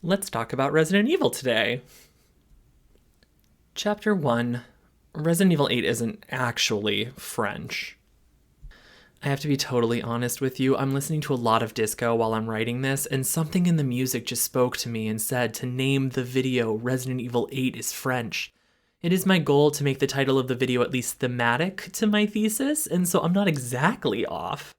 Let's talk about Resident Evil today. Chapter 1. Resident Evil 8 isn't actually French. I have to be totally honest with you, I'm listening to a lot of disco while I'm writing this, and something in the music just spoke to me and said to name the video Resident Evil 8 is French. It is my goal to make the title of the video at least thematic to my thesis, and so I'm not exactly off.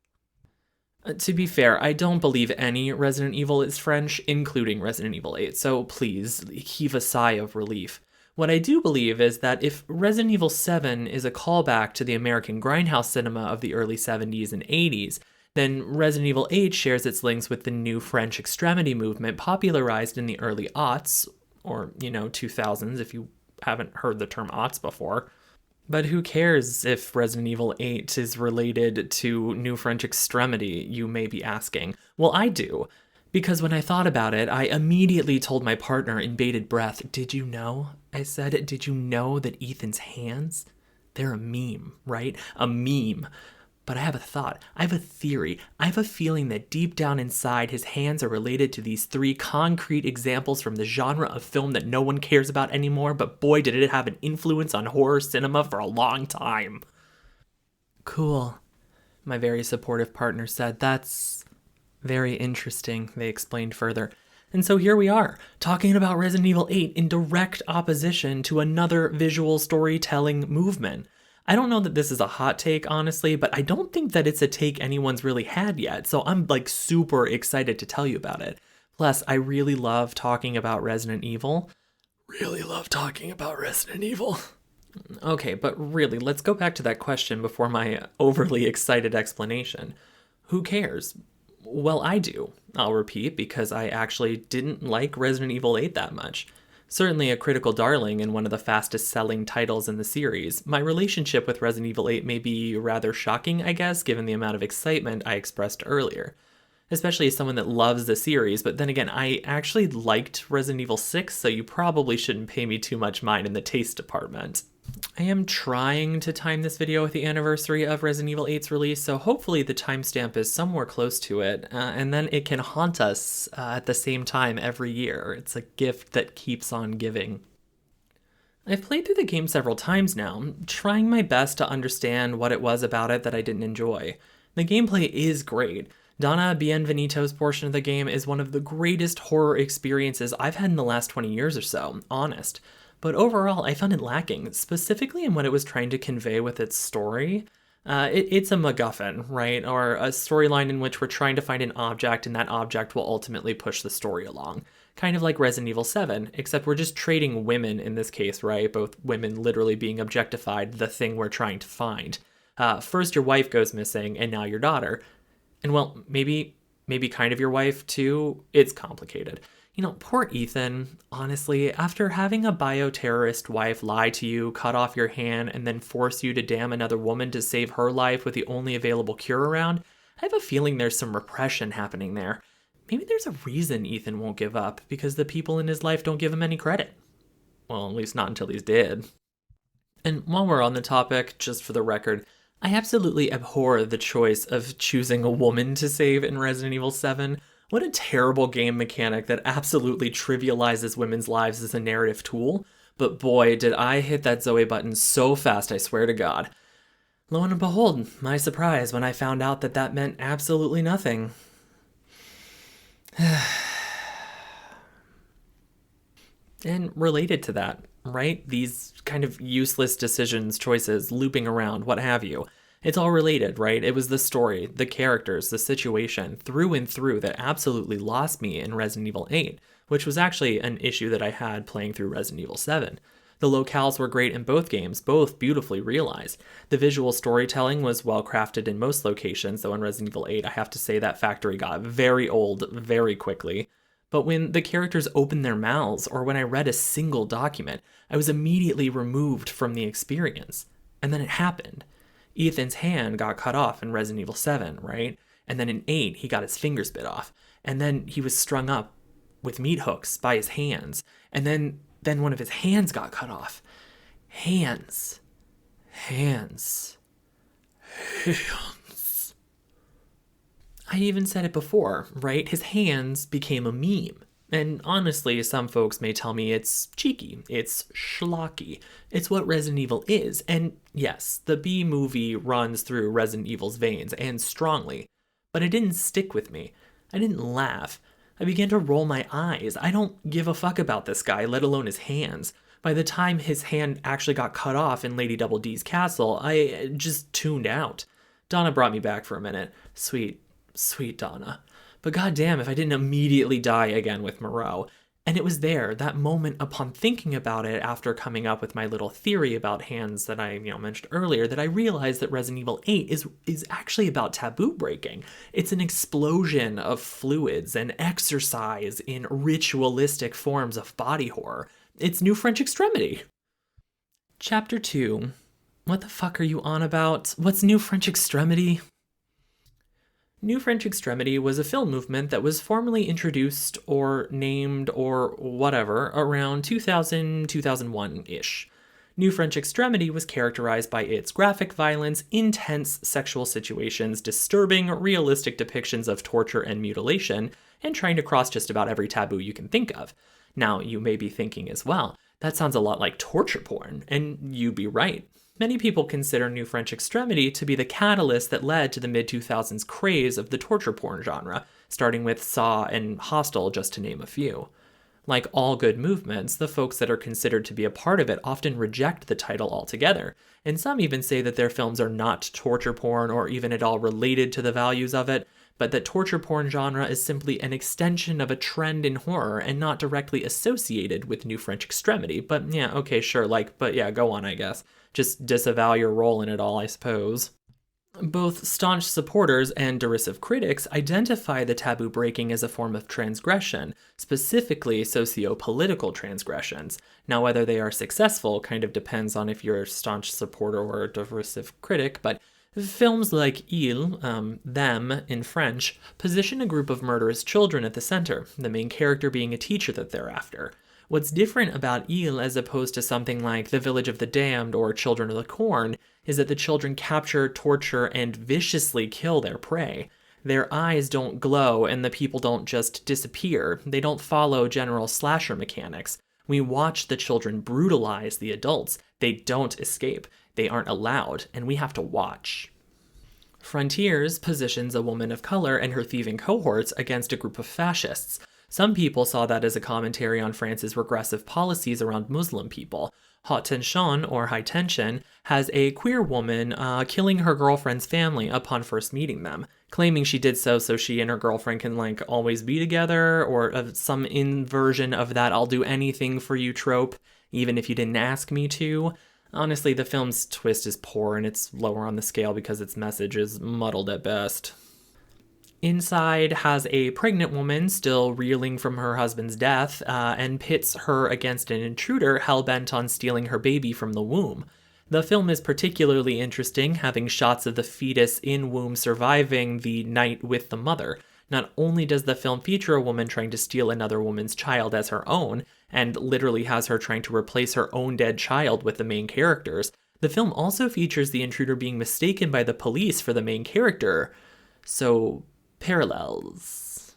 To be fair, I don't believe any Resident Evil is French, including Resident Evil 8, so please heave a sigh of relief. What I do believe is that if Resident Evil 7 is a callback to the American grindhouse cinema of the early 70s and 80s, then Resident Evil 8 shares its links with the new French Extremity movement popularized in the early aughts, or, 2000s if you haven't heard the term aughts before. But who cares if Resident Evil 8 is related to New French Extremity, you may be asking. Well, I do. Because when I thought about it, I immediately told my partner in bated breath, "Did you know?" I said, "Did you know that Ethan's hands? They're a meme, right? A meme." But I have a thought. I have a theory. I have a feeling that deep down inside, his hands are related to these three concrete examples from the genre of film that no one cares about anymore, but boy, did it have an influence on horror cinema for a long time. Cool, my very supportive partner said. That's very interesting, they explained further. And so here we are, talking about Resident Evil 8 in direct opposition to another visual storytelling movement. I don't know that this is a hot take, honestly, but I don't think that it's a take anyone's really had yet, so I'm super excited to tell you about it. Plus, I really love talking about Resident Evil. Okay, but really, let's go back to that question before my overly excited explanation. Who cares? Well, I do. I'll repeat, because I actually didn't like Resident Evil 8 that much. Certainly a critical darling and one of the fastest selling titles in the series, my relationship with Resident Evil 8 may be rather shocking, I guess, given the amount of excitement I expressed earlier. Especially as someone that loves the series, but then again, I actually liked Resident Evil 6, so you probably shouldn't pay me too much mind in the taste department. I am trying to time this video with the anniversary of Resident Evil 8's release, so hopefully the timestamp is somewhere close to it, and then it can haunt us at the same time every year. It's a gift that keeps on giving. I've played through the game several times now, trying my best to understand what it was about it that I didn't enjoy. The gameplay is great. Donna Bienvenito's portion of the game is one of the greatest horror experiences I've had in the last 20 years or so, honest. But overall, I found it lacking, specifically in what it was trying to convey with its story. It's a MacGuffin, right? Or a storyline in which we're trying to find an object, and that object will ultimately push the story along. Kind of like Resident Evil 7, except we're just trading women in this case, right? Both women literally being objectified, the thing we're trying to find. First your wife goes missing, and now your daughter. And well, maybe kind of your wife too. It's complicated. Poor Ethan, honestly, after having a bioterrorist wife lie to you, cut off your hand, and then force you to damn another woman to save her life with the only available cure around, I have a feeling there's some repression happening there. Maybe there's a reason Ethan won't give up, because the people in his life don't give him any credit. Well, at least not until he's dead. And while we're on the topic, just for the record, I absolutely abhor the choice of choosing a woman to save in Resident Evil 7. What a terrible game mechanic that absolutely trivializes women's lives as a narrative tool. But boy, did I hit that Zoe button so fast, I swear to God. Lo and behold, my surprise when I found out that that meant absolutely nothing. And related to that, right? These kind of useless decisions, choices, looping around, what have you. It's all related, right? It was the story, the characters, the situation, through and through that absolutely lost me in Resident Evil 8, which was actually an issue that I had playing through Resident Evil 7. The locales were great in both games, both beautifully realized. The visual storytelling was well crafted in most locations, though in Resident Evil 8, I have to say that factory got very old very quickly. But when the characters opened their mouths, or when I read a single document, I was immediately removed from the experience. And then it happened. Ethan's hand got cut off in Resident Evil 7, right? And then in 8, he got his fingers bit off. And then he was strung up with meat hooks by his hands. And then one of his hands got cut off. Hands. I even said it before, right? His hands became a meme. And honestly, some folks may tell me it's cheeky, it's schlocky, it's what Resident Evil is. And yes, the B movie runs through Resident Evil's veins, and strongly. But it didn't stick with me. I didn't laugh. I began to roll my eyes. I don't give a fuck about this guy, let alone his hands. By the time his hand actually got cut off in Lady Double D's castle, I just tuned out. Donna brought me back for a minute. Sweet, sweet Donna. But goddamn if I didn't immediately die again with Moreau. And it was there, that moment upon thinking about it after coming up with my little theory about hands that I mentioned earlier, that I realized that Resident Evil 8 is actually about taboo breaking. It's an explosion of fluids and exercise in ritualistic forms of body horror. It's new French Extremity. Chapter 2. What the fuck are you on about? What's new French Extremity? New French Extremity was a film movement that was formally introduced or named or whatever around 2000-2001-ish. New French Extremity was characterized by its graphic violence, intense sexual situations, disturbing, realistic depictions of torture and mutilation, and trying to cross just about every taboo you can think of. Now, you may be thinking as well, that sounds a lot like torture porn, and you'd be right. Many people consider New French Extremity to be the catalyst that led to the mid-2000s craze of the torture porn genre, starting with Saw and Hostel, just to name a few. Like all good movements, the folks that are considered to be a part of it often reject the title altogether, and some even say that their films are not torture porn or even at all related to the values of it, but that torture porn genre is simply an extension of a trend in horror and not directly associated with New French Extremity. But yeah, okay, sure, but yeah, go on, I guess. Just disavow your role in it all, I suppose. Both staunch supporters and derisive critics identify the taboo breaking as a form of transgression, specifically socio-political transgressions. Now, whether they are successful kind of depends on if you're a staunch supporter or a derisive critic, but films like Il, them in French, position a group of murderous children at the center, the main character being a teacher that they're after. What's different about Il as opposed to something like The Village of the Damned or Children of the Corn is that the children capture, torture, and viciously kill their prey. Their eyes don't glow and the people don't just disappear. They don't follow general slasher mechanics. We watch the children brutalize the adults. They don't escape. They aren't allowed, and we have to watch. Frontiers positions a woman of color and her thieving cohorts against a group of fascists. Some people saw that as a commentary on France's regressive policies around Muslim people. Haute Tension, or High Tension, has a queer woman killing her girlfriend's family upon first meeting them, claiming she did so she and her girlfriend can, always be together, or some inversion of that I'll do anything for you trope, even if you didn't ask me to. Honestly, the film's twist is poor and it's lower on the scale because its message is muddled at best. Inside has a pregnant woman still reeling from her husband's death and pits her against an intruder hell-bent on stealing her baby from the womb. The film is particularly interesting, having shots of the fetus in womb surviving the night with the mother. Not only does the film feature a woman trying to steal another woman's child as her own, and literally has her trying to replace her own dead child with the main characters, the film also features the intruder being mistaken by the police for the main character. So, parallels.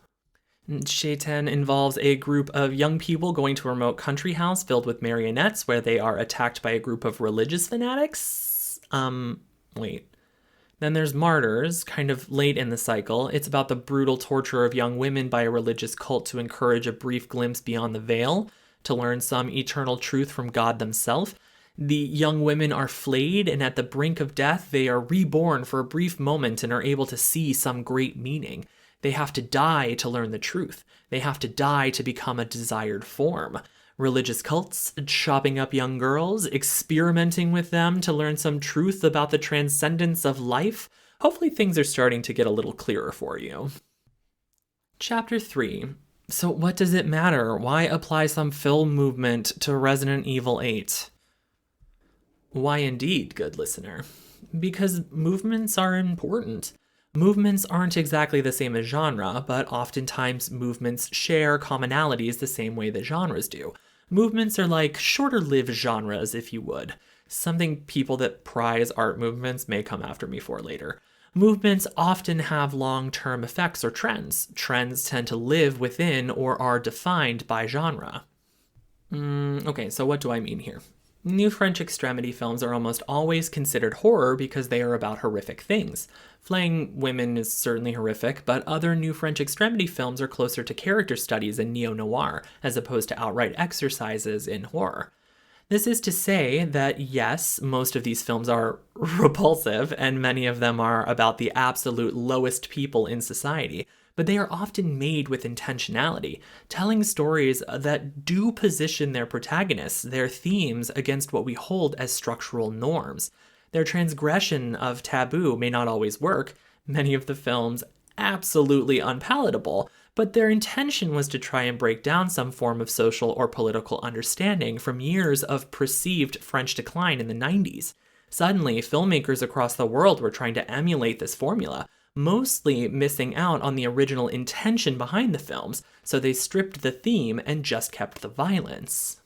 Shaitan involves a group of young people going to a remote country house filled with marionettes where they are attacked by a group of religious fanatics? Wait. Then there's Martyrs, kind of late in the cycle. It's about the brutal torture of young women by a religious cult to encourage a brief glimpse beyond the veil, to learn some eternal truth from God themselves. The young women are flayed, and at the brink of death, they are reborn for a brief moment and are able to see some great meaning. They have to die to learn the truth. They have to die to become a desired form. Religious cults, chopping up young girls, experimenting with them to learn some truth about the transcendence of life. Hopefully things are starting to get a little clearer for you. Chapter 3. So what does it matter? Why apply some film movement to Resident Evil 8? Why indeed, good listener? Because movements are important. Movements aren't exactly the same as genre, but oftentimes movements share commonalities the same way that genres do. Movements are like shorter-lived genres, if you would. Something people that prize art movements may come after me for later. Movements often have long-term effects or trends. Trends tend to live within or are defined by genre. Okay, so what do I mean here? New French Extremity films are almost always considered horror because they are about horrific things. Flaying women is certainly horrific, but other New French Extremity films are closer to character studies in neo-noir, as opposed to outright exercises in horror. This is to say that yes, most of these films are repulsive, and many of them are about the absolute lowest people in society, but they are often made with intentionality, telling stories that do position their protagonists, their themes, against what we hold as structural norms. Their transgression of taboo may not always work, many of the films absolutely unpalatable, but their intention was to try and break down some form of social or political understanding from years of perceived French decline in the 90s. Suddenly, filmmakers across the world were trying to emulate this formula, mostly missing out on the original intention behind the films, so they stripped the theme and just kept the violence.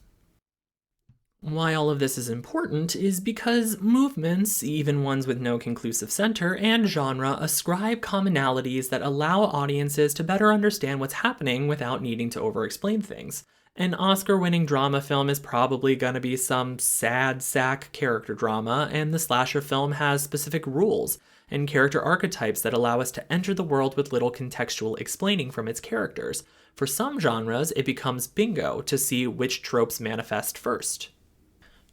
Why all of this is important is because movements, even ones with no conclusive center, and genre ascribe commonalities that allow audiences to better understand what's happening without needing to over-explain things. An Oscar-winning drama film is probably gonna be some sad sack character drama, and the slasher film has specific rules and character archetypes that allow us to enter the world with little contextual explaining from its characters. For some genres, it becomes bingo to see which tropes manifest first.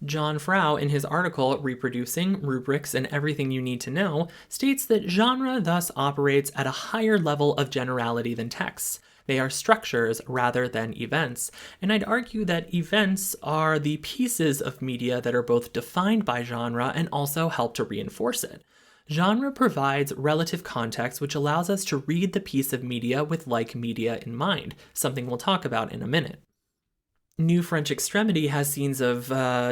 John Frau, in his article Reproducing, Rubrics, and Everything You Need to Know, states that genre thus operates at a higher level of generality than texts. They are structures rather than events, and I'd argue that events are the pieces of media that are both defined by genre and also help to reinforce it. Genre provides relative context which allows us to read the piece of media with like media in mind, something we'll talk about in a minute. New French Extremity has scenes of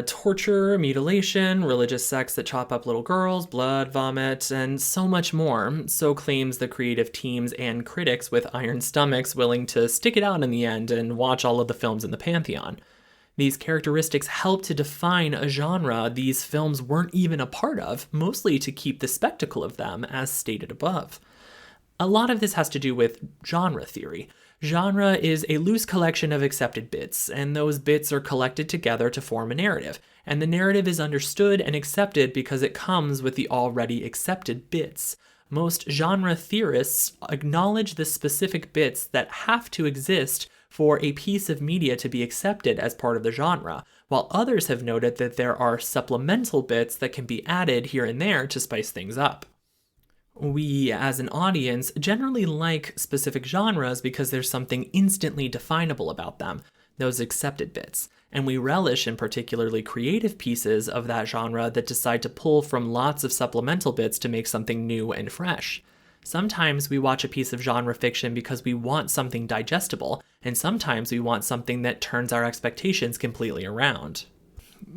torture, mutilation, religious sects that chop up little girls, blood, vomit, and so much more, so claims the creative teams and critics with iron stomachs willing to stick it out in the end and watch all of the films in the pantheon. These characteristics help to define a genre these films weren't even a part of, mostly to keep the spectacle of them, as stated above. A lot of this has to do with genre theory. Genre is a loose collection of accepted bits, and those bits are collected together to form a narrative, and the narrative is understood and accepted because it comes with the already accepted bits. Most genre theorists acknowledge the specific bits that have to exist for a piece of media to be accepted as part of the genre, while others have noted that there are supplemental bits that can be added here and there to spice things up. We, as an audience, generally like specific genres because there's something instantly definable about them, those accepted bits, and we relish in particularly creative pieces of that genre that decide to pull from lots of supplemental bits to make something new and fresh. Sometimes we watch a piece of genre fiction because we want something digestible, and sometimes we want something that turns our expectations completely around.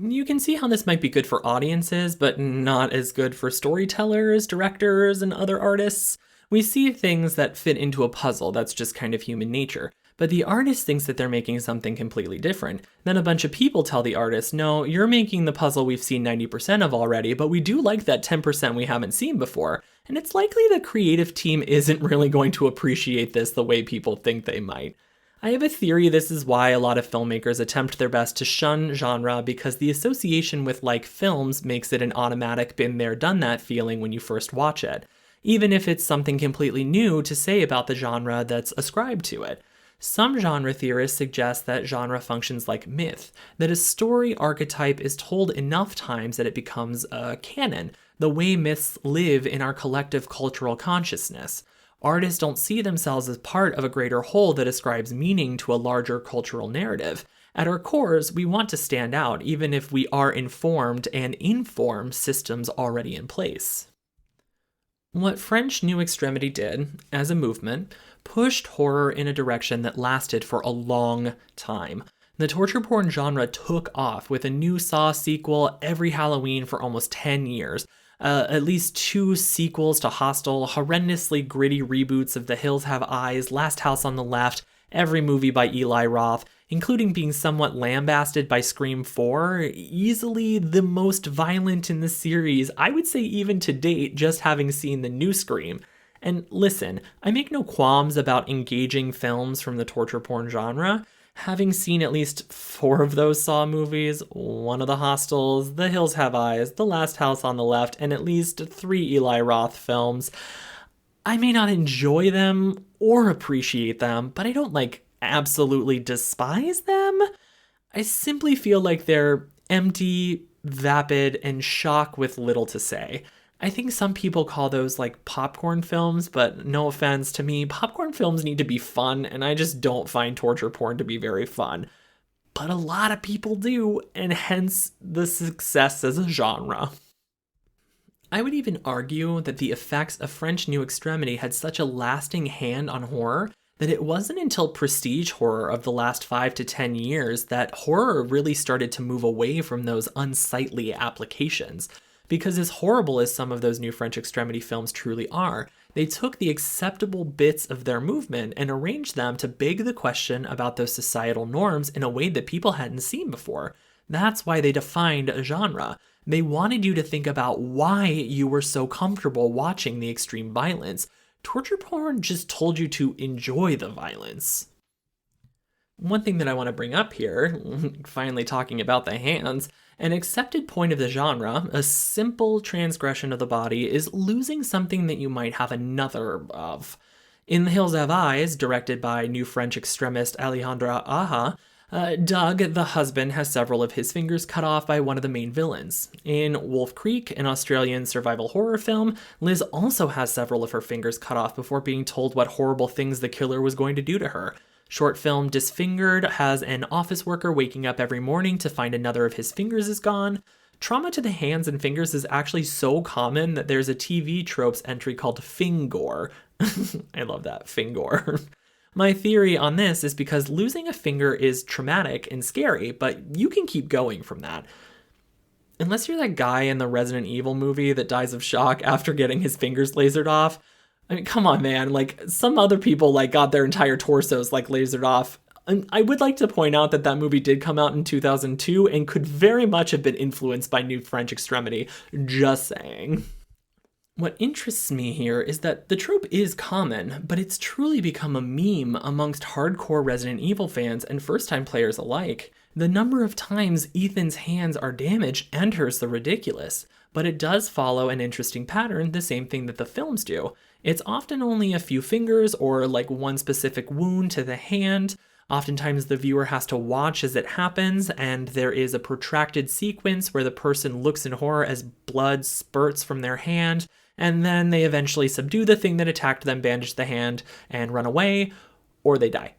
You can see how this might be good for audiences, but not as good for storytellers, directors, and other artists. We see things that fit into a puzzle, that's just kind of human nature. But the artist thinks that they're making something completely different. Then a bunch of people tell the artist, no, you're making the puzzle we've seen 90% of already, but we do like that 10% we haven't seen before. And it's likely the creative team isn't really going to appreciate this the way people think they might. I have a theory this is why a lot of filmmakers attempt their best to shun genre because the association with like films makes it an automatic been there done that feeling when you first watch it, even if it's something completely new to say about the genre that's ascribed to it. Some genre theorists suggest that genre functions like myth, that a story archetype is told enough times that it becomes a canon, the way myths live in our collective cultural consciousness. Artists don't see themselves as part of a greater whole that ascribes meaning to a larger cultural narrative. At our cores, we want to stand out, even if we are informed and inform systems already in place. What French New Extremity did, as a movement, pushed horror in a direction that lasted for a long time. The torture porn genre took off with a new Saw sequel every Halloween for almost 10 years. At least 2 sequels to Hostel, horrendously gritty reboots of The Hills Have Eyes, Last House on the Left, every movie by Eli Roth, including being somewhat lambasted by Scream 4, easily the most violent in the series, I would say even to date, just having seen the new Scream. And listen, I make no qualms about engaging films from the torture porn genre. Having seen at least 4 of those Saw movies, one of the Hostels, The Hills Have Eyes, The Last House on the Left, and at least 3 Eli Roth films, I may not enjoy them or appreciate them, but I don't absolutely despise them. I simply feel like they're empty, vapid, and shock with little to say. I think some people call those popcorn films, but no offense to me, popcorn films need to be fun, and I just don't find torture porn to be very fun. But a lot of people do, and hence the success as a genre. I would even argue that the effects of French Extremity had such a lasting hand on horror that it wasn't until prestige horror of the last 5 to 10 years that horror really started to move away from those unsightly applications. Because as horrible as some of those new French Extremity films truly are, they took the acceptable bits of their movement and arranged them to beg the question about those societal norms in a way that people hadn't seen before. That's why they defined a genre. They wanted you to think about why you were so comfortable watching the extreme violence. Torture porn just told you to enjoy the violence. One thing that I want to bring up here, finally talking about the hands, an accepted point of the genre, a simple transgression of the body, is losing something that you might have another of. In The Hills Have Eyes, directed by new French extremist Alejandra Aja, Doug, the husband, has several of his fingers cut off by one of the main villains. In Wolf Creek, an Australian survival horror film, Liz also has several of her fingers cut off before being told what horrible things the killer was going to do to her. Short film Disfingered has an office worker waking up every morning to find another of his fingers is gone. Trauma to the hands and fingers is actually so common that there's a TV tropes entry called Fingore. I love that, Fingore. My theory on this is because losing a finger is traumatic and scary, but you can keep going from that. Unless you're that guy in the Resident Evil movie that dies of shock after getting his fingers lasered off. I mean, come on, man. Some other people, got their entire torsos, lasered off. And I would like to point out that that movie did come out in 2002 and could very much have been influenced by New French Extremity. Just saying. What interests me here is that the trope is common, but it's truly become a meme amongst hardcore Resident Evil fans and first-time players alike. The number of times Ethan's hands are damaged enters the ridiculous, but it does follow an interesting pattern, the same thing that the films do. It's often only a few fingers or one specific wound to the hand. Oftentimes the viewer has to watch as it happens, and there is a protracted sequence where the person looks in horror as blood spurts from their hand, and then they eventually subdue the thing that attacked them, bandage the hand, and run away, or they die.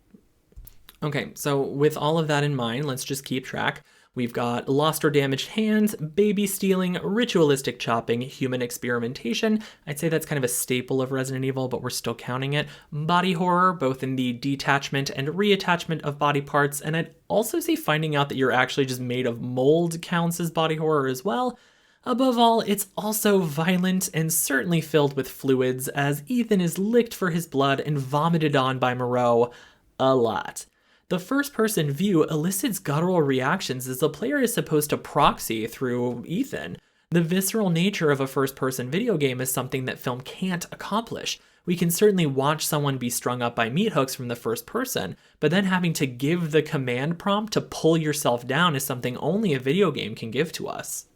Okay, so with all of that in mind, let's just keep track. We've got lost or damaged hands, baby stealing, ritualistic chopping, human experimentation. I'd say that's kind of a staple of Resident Evil, but we're still counting it. Body horror, both in the detachment and reattachment of body parts. And I'd also say finding out that you're actually just made of mold counts as body horror as well. Above all, it's also violent and certainly filled with fluids, as Ethan is licked for his blood and vomited on by Moreau a lot. The first-person view elicits guttural reactions as the player is supposed to proxy through Ethan. The visceral nature of a first-person video game is something that film can't accomplish. We can certainly watch someone be strung up by meat hooks from the first person, but then having to give the command prompt to pull yourself down is something only a video game can give to us.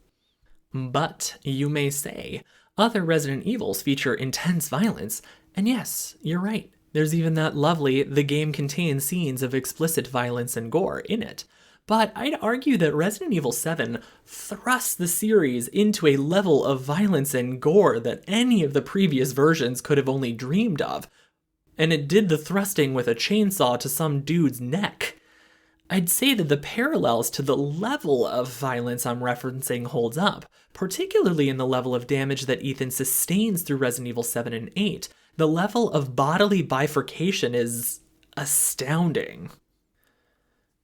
But, you may say, other Resident Evils feature intense violence, and yes, you're right. There's even that lovely, the game contains scenes of explicit violence and gore in it. But I'd argue that Resident Evil 7 thrusts the series into a level of violence and gore that any of the previous versions could have only dreamed of. And it did the thrusting with a chainsaw to some dude's neck. I'd say that the parallels to the level of violence I'm referencing holds up, particularly in the level of damage that Ethan sustains through Resident Evil 7 and 8. The level of bodily bifurcation is astounding.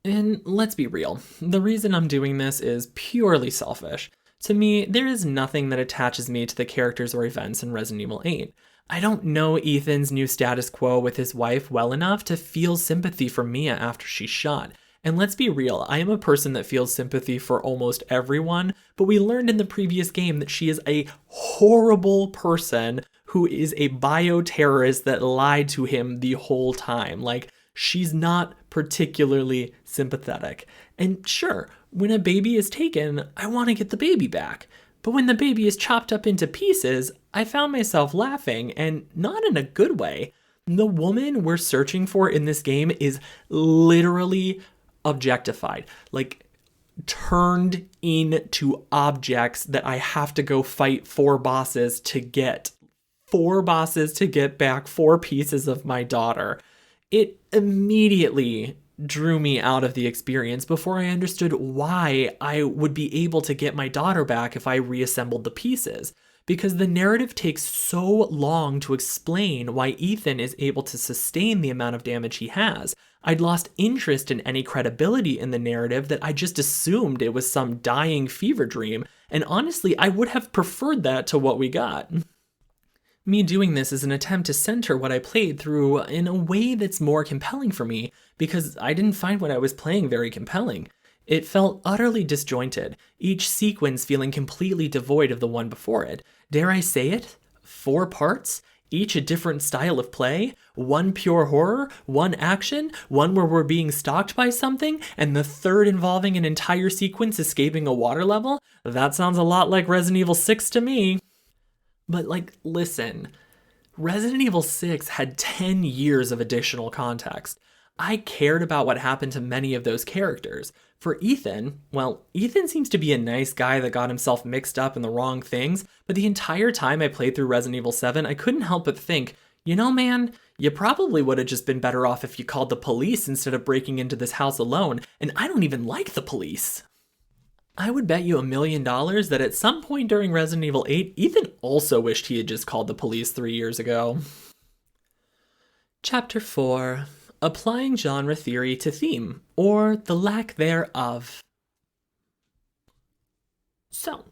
And let's be real, the reason I'm doing this is purely selfish. To me, there is nothing that attaches me to the characters or events in Resident Evil 8. I don't know Ethan's new status quo with his wife well enough to feel sympathy for Mia after she's shot. And let's be real, I am a person that feels sympathy for almost everyone, but we learned in the previous game that she is a horrible person who is a bioterrorist that lied to him the whole time. Like, she's not particularly sympathetic. And sure, when a baby is taken, I want to get the baby back. But when the baby is chopped up into pieces, I found myself laughing, and not in a good way. The woman we're searching for in this game is literally objectified, like turned into objects that I have to go fight 4 bosses to get. 4 bosses to get back 4 pieces of my daughter. It immediately drew me out of the experience before I understood why I would be able to get my daughter back if I reassembled the pieces. Because the narrative takes so long to explain why Ethan is able to sustain the amount of damage he has. I'd lost interest in any credibility in the narrative that I just assumed it was some dying fever dream, and honestly, I would have preferred that to what we got. Me doing this is an attempt to center what I played through in a way that's more compelling for me, because I didn't find what I was playing very compelling. It felt utterly disjointed, each sequence feeling completely devoid of the one before it. Dare I say it? 4 parts? Each a different style of play? One pure horror, one action, one where we're being stalked by something, and the third involving an entire sequence escaping a water level? That sounds a lot like Resident Evil 6 to me. But listen, Resident Evil 6 had 10 years of additional context. I cared about what happened to many of those characters. For Ethan, well, Ethan seems to be a nice guy that got himself mixed up in the wrong things, but the entire time I played through Resident Evil 7, I couldn't help but think, you know, man, you probably would have just been better off if you called the police instead of breaking into this house alone, and I don't even like the police. I would bet you $1 million that at some point during Resident Evil 8, Ethan also wished he had just called the police 3 years ago. Chapter 4. Applying genre theory to theme, or the lack thereof. So,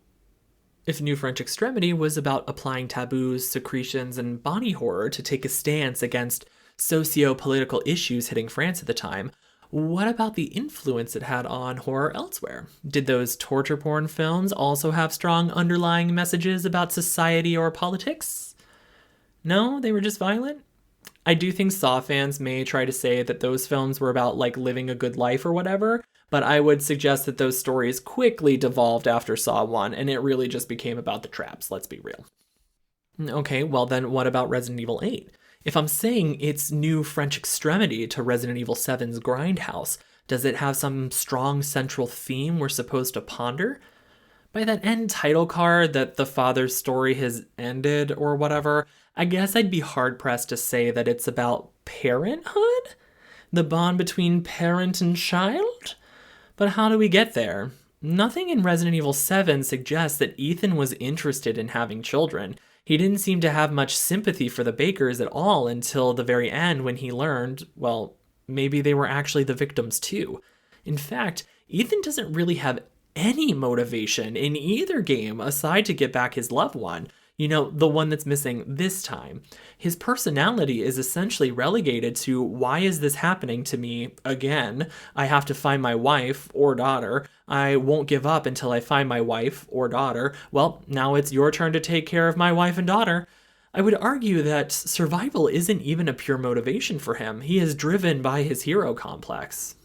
if New French Extremity was about applying taboos, secretions, and body horror to take a stance against socio-political issues hitting France at the time, what about the influence it had on horror elsewhere? Did those torture porn films also have strong underlying messages about society or politics? No, they were just violent? I do think Saw fans may try to say that those films were about living a good life or whatever, but I would suggest that those stories quickly devolved after Saw 1, and it really just became about the traps, let's be real. Okay, well then what about Resident Evil 8? If I'm saying it's New French Extremity to Resident Evil 7's Grindhouse, does it have some strong central theme we're supposed to ponder? By that end title card that the father's story has ended or whatever, I guess I'd be hard-pressed to say that it's about parenthood? The bond between parent and child? But how do we get there? Nothing in Resident Evil 7 suggests that Ethan was interested in having children. He didn't seem to have much sympathy for the Bakers at all until the very end when he learned, well, maybe they were actually the victims too. In fact, Ethan doesn't really have any motivation in either game aside to get back his loved one. You know, the one that's missing this time. His personality is essentially relegated to, why is this happening to me again? I have to find my wife or daughter. I won't give up until I find my wife or daughter. Well, now it's your turn to take care of my wife and daughter. I would argue that survival isn't even a pure motivation for him. He is driven by his hero complex.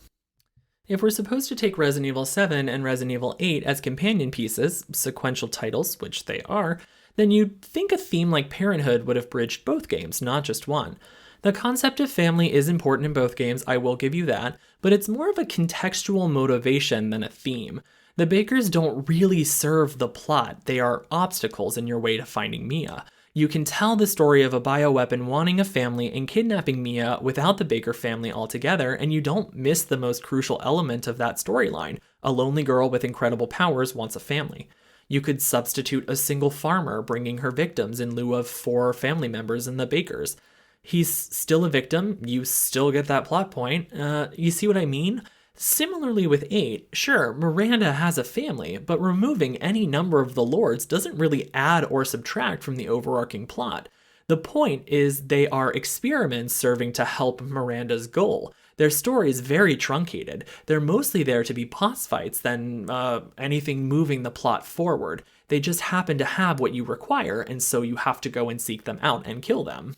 If we're supposed to take Resident Evil 7 and Resident Evil 8 as companion pieces, sequential titles, which they are, then you'd think a theme like parenthood would have bridged both games, not just one. The concept of family is important in both games, I will give you that, but it's more of a contextual motivation than a theme. The Bakers don't really serve the plot, they are obstacles in your way to finding Mia. You can tell the story of a bioweapon wanting a family and kidnapping Mia without the Baker family altogether, and you don't miss the most crucial element of that storyline. A lonely girl with incredible powers wants a family. You could substitute a single farmer bringing her victims in lieu of 4 family members in the Bakers. He's still a victim, you still get that plot point. You see what I mean? Similarly with 8, sure, Miranda has a family, but removing any number of the lords doesn't really add or subtract from the overarching plot. The point is they are experiments serving to help Miranda's goal. Their story is very truncated. They're mostly there to be boss fights than anything moving the plot forward. They just happen to have what you require, and so you have to go and seek them out and kill them.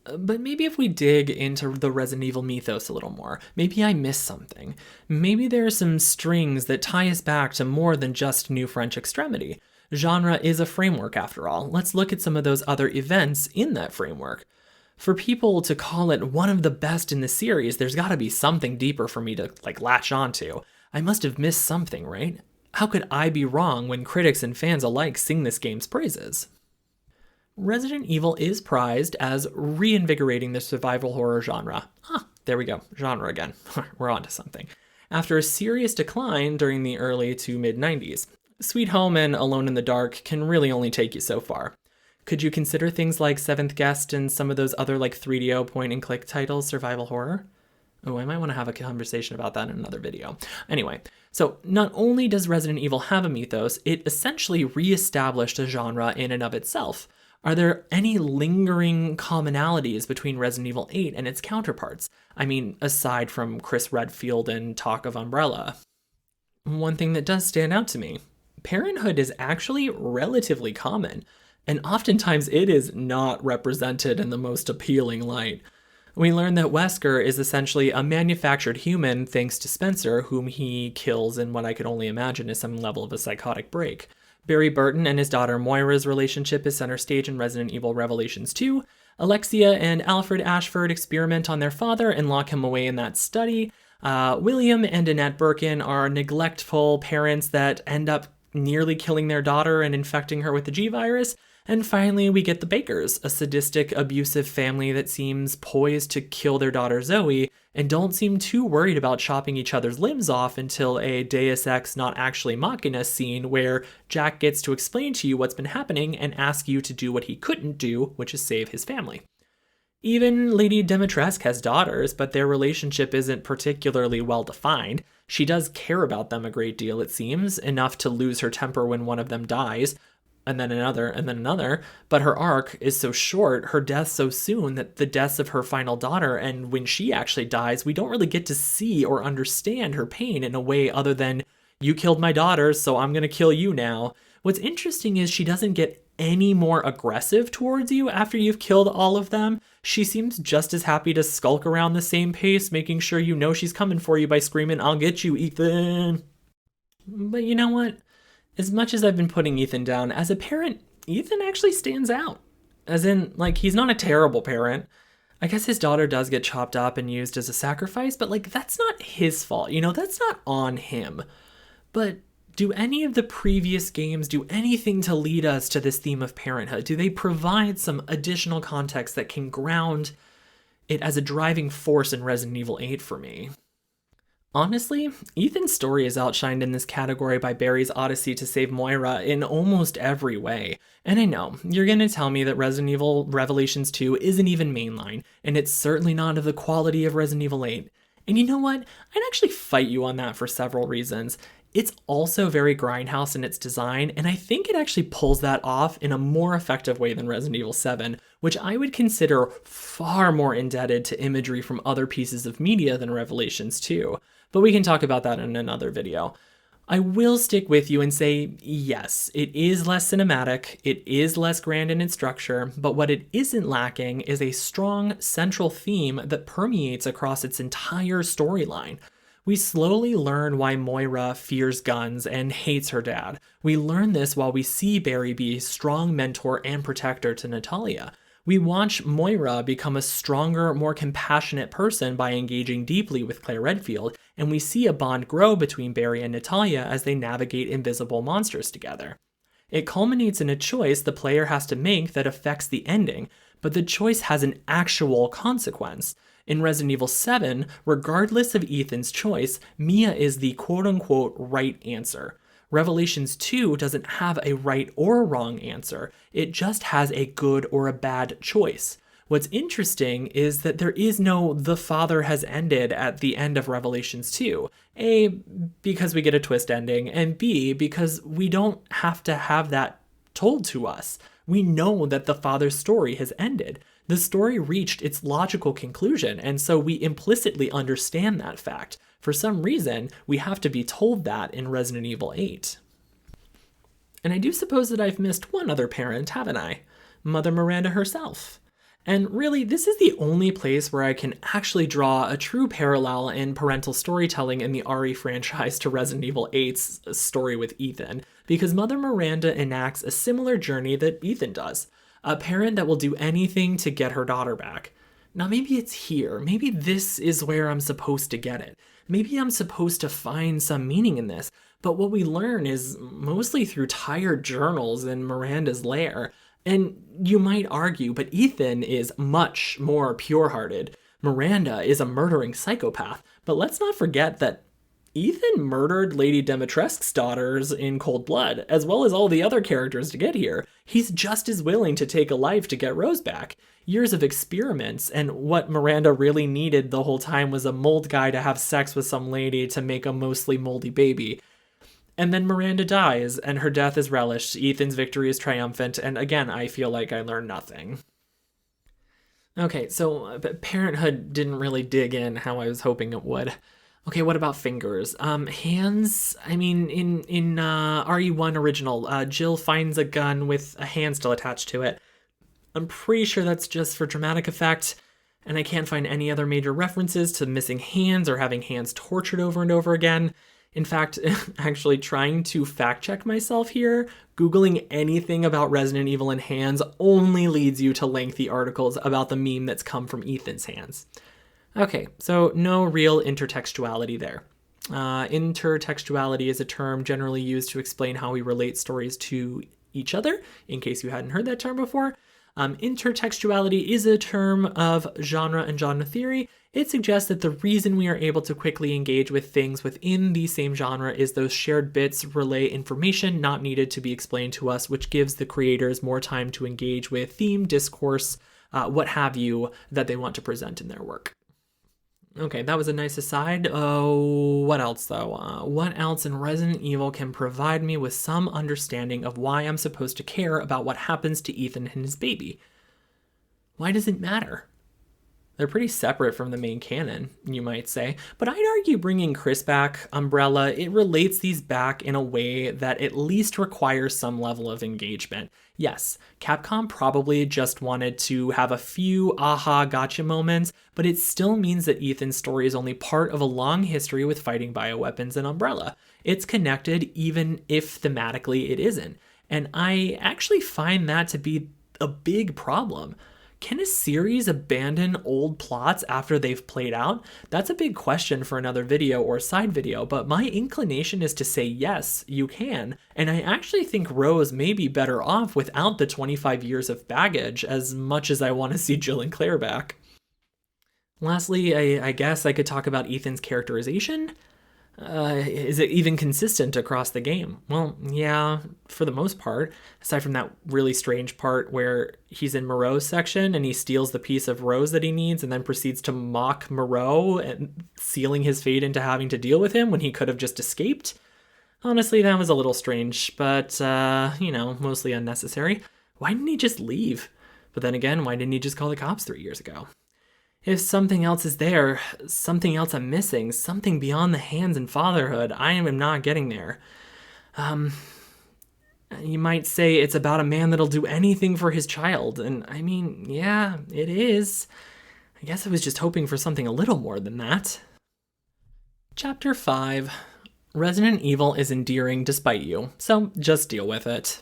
But maybe if we dig into the Resident Evil mythos a little more, maybe I missed something. Maybe there are some strings that tie us back to more than just New French Extremity. Genre is a framework after all. Let's look at some of those other events in that framework. For people to call it one of the best in the series, there's gotta be something deeper for me to latch onto. I must have missed something, right? How could I be wrong when critics and fans alike sing this game's praises? Resident Evil is prized as reinvigorating the survival horror genre. There we go, genre again. We're on to something. After a serious decline during the early to mid-90s, Sweet Home and Alone in the Dark can really only take you so far. Could you consider things like Seventh Guest and some of those other 3DO point-and-click titles survival horror? Oh, I might want to have a conversation about that in another video. Anyway, so not only does Resident Evil have a mythos, it essentially re-established a genre in and of itself. Are there any lingering commonalities between Resident Evil 8 and its counterparts? I mean, aside from Chris Redfield and talk of Umbrella. One thing that does stand out to me, parenthood is actually relatively common, and oftentimes it is not represented in the most appealing light. We learn that Wesker is essentially a manufactured human thanks to Spencer, whom he kills in what I could only imagine is some level of a psychotic break. Barry Burton and his daughter Moira's relationship is center stage in Resident Evil Revelations 2. Alexia and Alfred Ashford experiment on their father and lock him away in that study. William and Annette Birkin are neglectful parents that end up nearly killing their daughter and infecting her with the G-virus. And finally, we get the Bakers, a sadistic, abusive family that seems poised to kill their daughter Zoe and don't seem too worried about chopping each other's limbs off until a Deus Ex Not Actually Machina scene where Jack gets to explain to you what's been happening and ask you to do what he couldn't do, which is save his family. Even Lady Dimitrescu has daughters, but their relationship isn't particularly well defined. She does care about them a great deal, it seems, enough to lose her temper when one of them dies, and then another, but her arc is so short, her death so soon, that the deaths of her final daughter, and when she actually dies, we don't really get to see or understand her pain in a way other than, you killed my daughter, so I'm gonna kill you now. What's interesting is she doesn't get any more aggressive towards you after you've killed all of them. She seems just as happy to skulk around the same pace, making sure you know she's coming for you by screaming, "I'll get you, Ethan." But you know what? As much as I've been putting Ethan down, as a parent, Ethan actually stands out. As in, he's not a terrible parent. I guess his daughter does get chopped up and used as a sacrifice, but that's not his fault, that's not on him. But do any of the previous games do anything to lead us to this theme of parenthood? Do they provide some additional context that can ground it as a driving force in Resident Evil 8 for me? Honestly, Ethan's story is outshined in this category by Barry's odyssey to save Moira in almost every way. And I know, you're gonna tell me that Resident Evil Revelations 2 isn't even mainline, and it's certainly not of the quality of Resident Evil 8. And you know what? I'd actually fight you on that for several reasons. It's also very grindhouse in its design, and I think it actually pulls that off in a more effective way than Resident Evil 7, which I would consider far more indebted to imagery from other pieces of media than Revelations 2. But we can talk about that in another video. I will stick with you and say, yes, it is less cinematic, it is less grand in its structure, but what it isn't lacking is a strong central theme that permeates across its entire storyline. We slowly learn why Moira fears guns and hates her dad. We learn this while we see Barry be a strong mentor and protector to Natalia. We watch Moira become a stronger, more compassionate person by engaging deeply with Claire Redfield, and we see a bond grow between Barry and Natalia as they navigate invisible monsters together. It culminates in a choice the player has to make that affects the ending, but the choice has an actual consequence. In Resident Evil 7, regardless of Ethan's choice, Mia is the quote-unquote right answer. Revelations 2 doesn't have a right or wrong answer, it just has a good or a bad choice. What's interesting is that there is no "the father has ended" at the end of Revelations 2. A, because we get a twist ending, and B, because we don't have to have that told to us. We know that the father's story has ended. The story reached its logical conclusion, and so we implicitly understand that fact. For some reason, we have to be told that in Resident Evil 8. And I do suppose that I've missed one other parent, haven't I? Mother Miranda herself. And really, this is the only place where I can actually draw a true parallel in parental storytelling in the RE franchise to Resident Evil 8's story with Ethan, because Mother Miranda enacts a similar journey that Ethan does. A parent that will do anything to get her daughter back. Now maybe it's here, maybe this is where I'm supposed to get it. Maybe I'm supposed to find some meaning in this, but what we learn is mostly through tired journals in Miranda's lair. And you might argue, but Ethan is much more pure-hearted. Miranda is a murdering psychopath, but let's not forget that Ethan murdered Lady Dimitrescu's daughters in cold blood, as well as all the other characters to get here. He's just as willing to take a life to get Rose back. Years of experiments, and what Miranda really needed the whole time was a mold guy to have sex with some lady to make a mostly moldy baby. And then Miranda dies, and her death is relished. Ethan's victory is triumphant, and again, I feel like I learned nothing. Okay, so Parenthood didn't really dig in how I was hoping it would. Okay, what about fingers? Hands? I mean, in RE1 original, Jill finds a gun with a hand still attached to it. I'm pretty sure that's just for dramatic effect, and I can't find any other major references to missing hands or having hands tortured over and over again. In fact, actually trying to fact check myself here, Googling anything about Resident Evil and hands only leads you to lengthy articles about the meme that's come from Ethan's hands. Okay, so no real intertextuality there. Intertextuality is a term generally used to explain how we relate stories to each other, in case you hadn't heard that term before. Intertextuality is a term of genre and genre theory. It suggests that the reason we are able to quickly engage with things within the same genre is those shared bits relay information not needed to be explained to us, which gives the creators more time to engage with theme, discourse, what have you, that they want to present in their work. Okay, that was a nice aside. Oh, what else though? What else in Resident Evil can provide me with some understanding of why I'm supposed to care about what happens to Ethan and his baby? Why does it matter? They're pretty separate from the main canon, you might say, but I'd argue bringing Chris back, Umbrella, it relates these back in a way that at least requires some level of engagement. Yes, Capcom probably just wanted to have a few aha gotcha moments, but it still means that Ethan's story is only part of a long history with fighting bioweapons and Umbrella. It's connected even if thematically it isn't, and I actually find that to be a big problem. Can a series abandon old plots after they've played out? That's a big question for another video or side video, but my inclination is to say yes, you can. And I actually think Rose may be better off without the 25 years of baggage, as much as I want to see Jill and Claire back. Lastly, I guess I could talk about Ethan's characterization. Is it even consistent across the game? Well, yeah, for the most part, aside from that really strange part where he's in Moreau's section and he steals the piece of Rose that he needs and then proceeds to mock Moreau and sealing his fate into having to deal with him when he could have just escaped. Honestly, that was a little strange, but, mostly unnecessary. Why didn't he just leave? But then again, why didn't he just call the cops 3 years ago? If something else is there, something else I'm missing, something beyond the hands and fatherhood, I am not getting there. You might say it's about a man that'll do anything for his child, and I mean, yeah, it is. I guess I was just hoping for something a little more than that. Chapter 5. Resident Evil is endearing despite you, so just deal with it.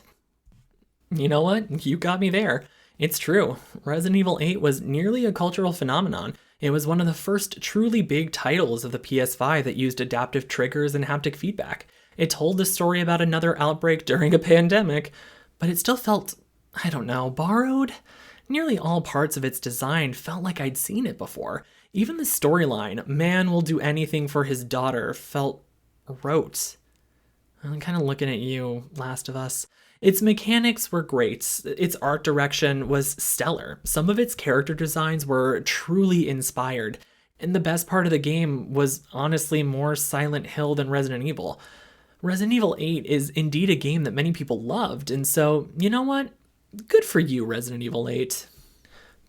You know what? You got me there. It's true. Resident Evil 8 was nearly a cultural phenomenon. It was one of the first truly big titles of the PS5 that used adaptive triggers and haptic feedback. It told the story about another outbreak during a pandemic, but it still felt, borrowed? Nearly all parts of its design felt like I'd seen it before. Even the storyline, man will do anything for his daughter, felt rote. I'm kind of looking at you, Last of Us. Its mechanics were great. Its art direction was stellar. Some of its character designs were truly inspired. And the best part of the game was honestly more Silent Hill than Resident Evil. Resident Evil 8 is indeed a game that many people loved, and so, you know what? Good for you, Resident Evil 8.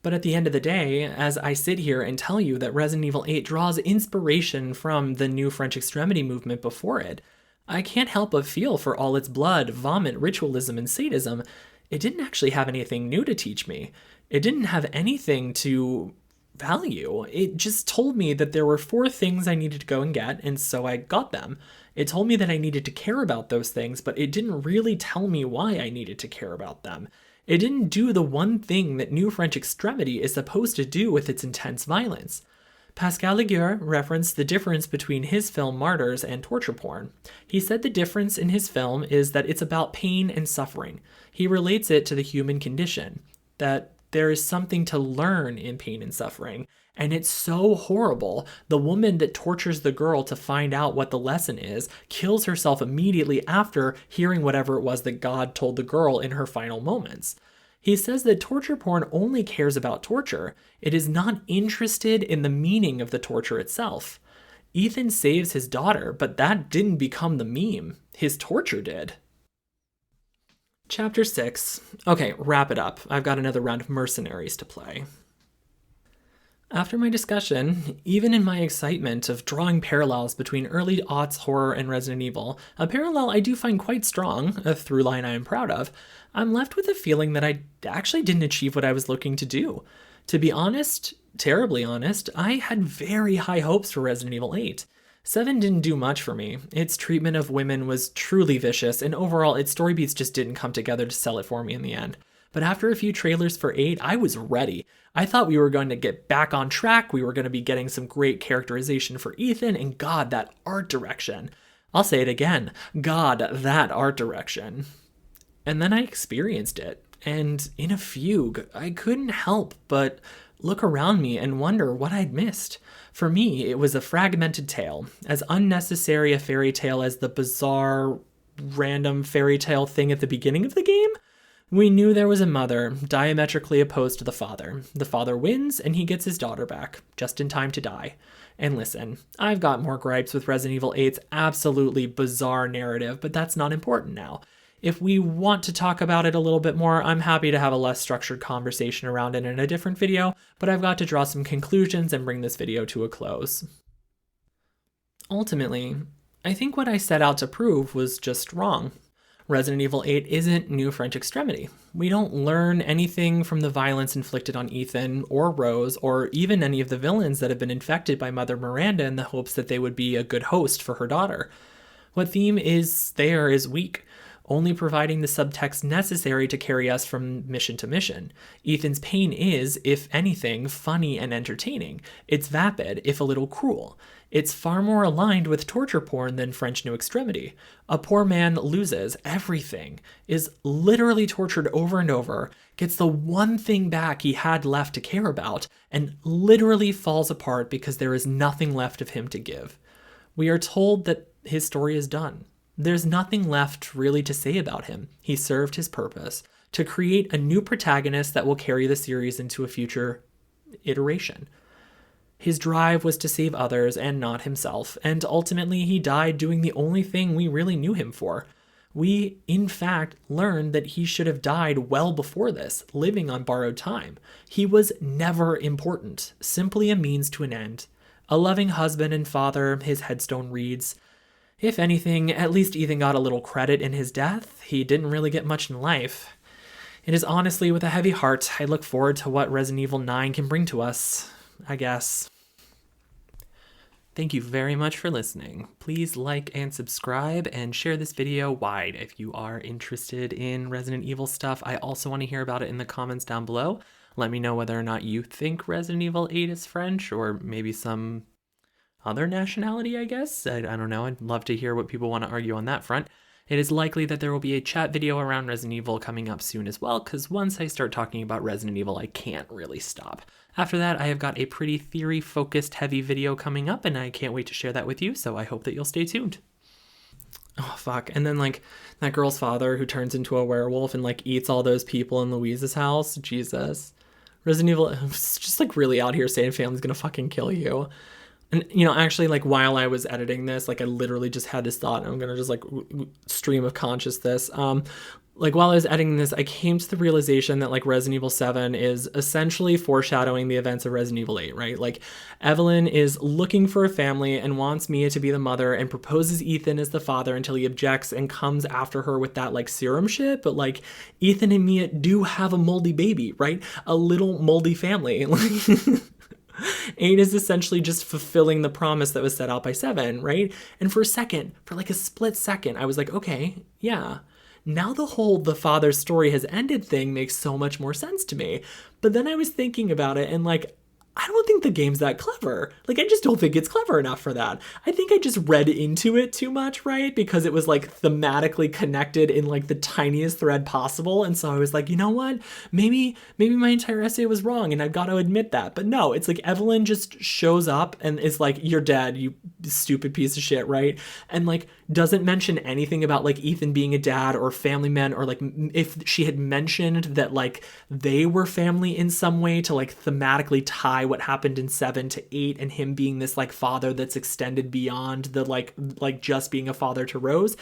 But at the end of the day, as I sit here and tell you that Resident Evil 8 draws inspiration from the new French Extremity movement before it, I can't help but feel for all its blood, vomit, ritualism, and sadism, it didn't actually have anything new to teach me. It didn't have anything to value. It just told me that there were 4 things I needed to go and get, and so I got them. It told me that I needed to care about those things, but it didn't really tell me why I needed to care about them. It didn't do the one thing that New French Extremity is supposed to do with its intense violence. Pascal Laguerre referenced the difference between his film Martyrs and torture porn. He said the difference in his film is that it's about pain and suffering. He relates it to the human condition, that there is something to learn in pain and suffering. And it's so horrible. The woman that tortures the girl to find out what the lesson is kills herself immediately after hearing whatever it was that God told the girl in her final moments. He says that torture porn only cares about torture. It is not interested in the meaning of the torture itself. Ethan saves his daughter, but that didn't become the meme. His torture did. Chapter 6. Okay, wrap it up. I've got another round of mercenaries to play. After my discussion, even in my excitement of drawing parallels between early aughts horror and Resident Evil, a parallel I do find quite strong, a through line I am proud of, I'm left with a feeling that I actually didn't achieve what I was looking to do. To be honest, terribly honest, I had very high hopes for Resident Evil 8. 7 didn't do much for me. Its treatment of women was truly vicious, and overall its story beats just didn't come together to sell it for me in the end. But after a few trailers for 8, I was ready. I thought we were going to get back on track, we were going to be getting some great characterization for Ethan, and God, that art direction. I'll say it again, God, that art direction. And then I experienced it, and in a fugue, I couldn't help but look around me and wonder what I'd missed. For me, it was a fragmented tale, as unnecessary a fairy tale as the bizarre, random fairy tale thing at the beginning of the game. We knew there was a mother, diametrically opposed to the father. The father wins, and he gets his daughter back, just in time to die. And listen, I've got more gripes with Resident Evil 8's absolutely bizarre narrative, but that's not important now. If we want to talk about it a little bit more, I'm happy to have a less structured conversation around it in a different video, but I've got to draw some conclusions and bring this video to a close. Ultimately, I think what I set out to prove was just wrong. Resident Evil 8 isn't New French Extremity. We don't learn anything from the violence inflicted on Ethan or Rose or even any of the villains that have been infected by Mother Miranda in the hopes that they would be a good host for her daughter. What theme is there is weak, only providing the subtext necessary to carry us from mission to mission. Ethan's pain is, if anything, funny and entertaining. It's vapid, if a little cruel. It's far more aligned with torture porn than French New Extremity. A poor man loses everything, is literally tortured over and over, gets the one thing back he had left to care about, and literally falls apart because there is nothing left of him to give. We are told that his story is done. There's nothing left really to say about him. He served his purpose, to create a new protagonist that will carry the series into a future iteration. His drive was to save others and not himself, and ultimately he died doing the only thing we really knew him for. We, in fact, learned that he should have died well before this, living on borrowed time. He was never important, simply a means to an end. A loving husband and father, his headstone reads. If anything, at least Ethan got a little credit in his death. He didn't really get much in life. It is honestly with a heavy heart I look forward to what Resident Evil 9 can bring to us, I guess. Thank you very much for listening. Please like and subscribe and share this video wide if you are interested in Resident Evil stuff. I also want to hear about it in the comments down below. Let me know whether or not you think Resident Evil 8 is French or maybe some other nationality, I guess. I don't know. I'd love to hear what people want to argue on that front. It is likely that there will be a chat video around Resident Evil coming up soon as well, because once I start talking about Resident Evil, I can't really stop. After that, I have got a pretty theory-focused heavy video coming up, and I can't wait to share that with you, so I hope that you'll stay tuned. Oh, fuck. And then, that girl's father who turns into a werewolf and, eats all those people in Louise's house. Jesus. Resident Evil is just, really out here saying family's gonna fucking kill you. And, actually, while I was editing this, I literally just had this thought, and I'm going to just, stream of conscious this. Like while I was editing this, I came to the realization that like Resident Evil 7 is essentially foreshadowing the events of Resident Evil 8, right? Like Evelyn is looking for a family and wants Mia to be the mother and proposes Ethan as the father until he objects and comes after her with that like serum shit. But like Ethan and Mia do have a moldy baby, right? A little moldy family. Like 8 is essentially just fulfilling the promise that was set out by 7, right? And for a second, for like a split second, I was like, okay, yeah. Now the father's story has ended thing makes so much more sense to me. But then I was thinking about it and like, I don't think the game's that clever. Like, I just don't think it's clever enough for that. I think I just read into it too much, right? Because it was like thematically connected in like the tiniest thread possible. And so I was like, you know what? Maybe my entire essay was wrong and I've got to admit that. But no, it's like Evelyn just shows up and is like, you're dead, you stupid piece of shit, right? And like doesn't mention anything about like Ethan being a dad or family men, or like if she had mentioned that like they were family in some way to like thematically tie what happened in 7 to 8 and him being this like father that's extended beyond the like just being a father to Rose.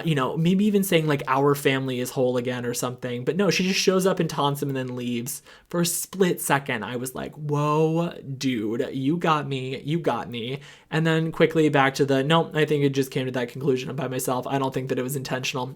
You know, maybe even saying like our family is whole again or something. But no, she just shows up and taunts him and then leaves. For a split second, I was like, whoa, dude, you got me. And then quickly back to the, no, I think it just came to that conclusion by myself. I don't think that it was intentional.